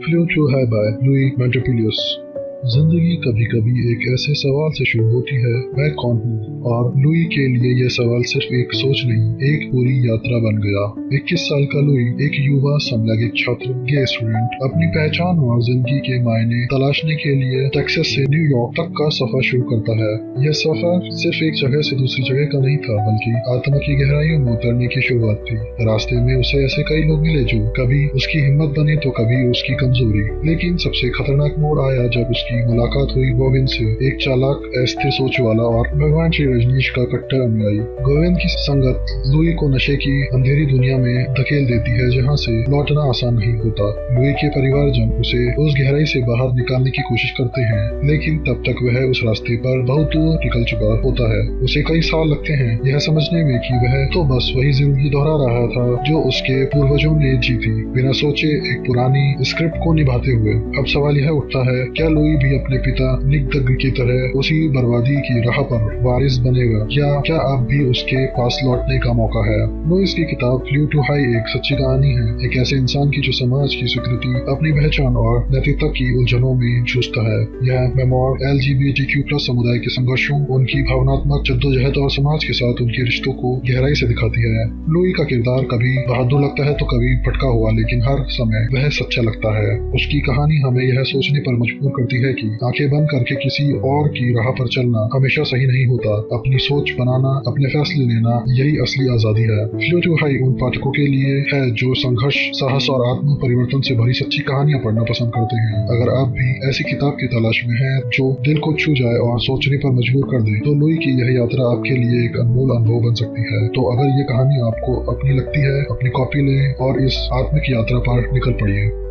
Flu too high by Louis मोंटेपिलियस। जिंदगी कभी कभी एक ऐसे सवाल से शुरू होती है, मैं कौन हूँ? और लुई के लिए यह सवाल सिर्फ एक सोच नहीं, एक पूरी यात्रा बन गया। 21 साल का लुई, एक युवा समलैंगिक छात्र, गे स्टूडेंट, अपनी पहचान और जिंदगी के मायने तलाशने के लिए टेक्सास से न्यूयॉर्क तक का सफर शुरू करता है। यह सफर सिर्फ एक जगह से दूसरी जगह का नहीं था, बल्कि आत्मा की गहराइयों में उतरने की शुरुआत थी। रास्ते में उसे ऐसे कई लोग मिले जो कभी उसकी हिम्मत बने तो कभी उसकी कमजोरी। लेकिन सबसे खतरनाक मोड़ आया जब उसकी मुलाकात हुई गोविंद से, एक चालाक, अस्थिर सोच वाला और भगवान श्री रजनीश का कट्टर अनुयायी। गोविंद की संगत लुई को नशे की अंधेरी दुनिया में धकेल देती है, जहाँ से लौटना आसान नहीं होता। लुई के परिवारजन उसे उस गहराई से बाहर निकालने की कोशिश करते हैं, लेकिन तब तक वह उस रास्ते पर बहुत दूर निकल चुका होता है। उसे कई साल लगते हैं यह समझने में कि वह तो बस वही जिंदगी दोहरा रहा था जो उसके पूर्वजों ने जी थी, बिना सोचे एक पुरानी स्क्रिप्ट को निभाते हुए। अब सवाल यह उठता है, क्या लुई भी अपने पिता निक दग्ग की तरह उसी बर्बादी की राह पर वारिस बनेगा, या क्या अब भी उसके पास लौटने का मौका है? लुईस की किताब फ्लू टू हाई एक सच्ची कहानी है, एक ऐसे इंसान की जो समाज की स्वीकृति, अपनी पहचान और नैतिकता की उलझनों में जूझता है। यह मेमोर LGBTQ+ समुदाय के संघर्षों, उनकी भावनात्मक जद्दोजहद और समाज के साथ उनके रिश्तों को गहराई से दिखाती है। लुई का किरदार कभी बहादुर लगता है तो कभी भटका हुआ, लेकिन हर समय वह सच्चा लगता है। उसकी कहानी हमें यह सोचने पर मजबूर करती है कि आंखें बंद करके किसी और की राह पर चलना हमेशा सही नहीं होता। अपनी सोच बनाना, अपने फैसले लेना, यही असली आजादी है। फ्लू टू हाई उन पाठकों के लिए है जो संघर्ष, साहस और आत्म परिवर्तन से भरी सच्ची कहानियां पढ़ना पसंद करते हैं। अगर आप भी ऐसी किताब की तलाश में हैं जो दिल को छू जाए और सोचने पर मजबूर कर दे, तो लुई की यह यात्रा आपके लिए एक अनमोल अनुभव बन सकती है। तो अगर ये कहानी आपको अपनी लगती है, अपनी कॉपी लें और इस आत्मिक यात्रा पर निकल पड़िए।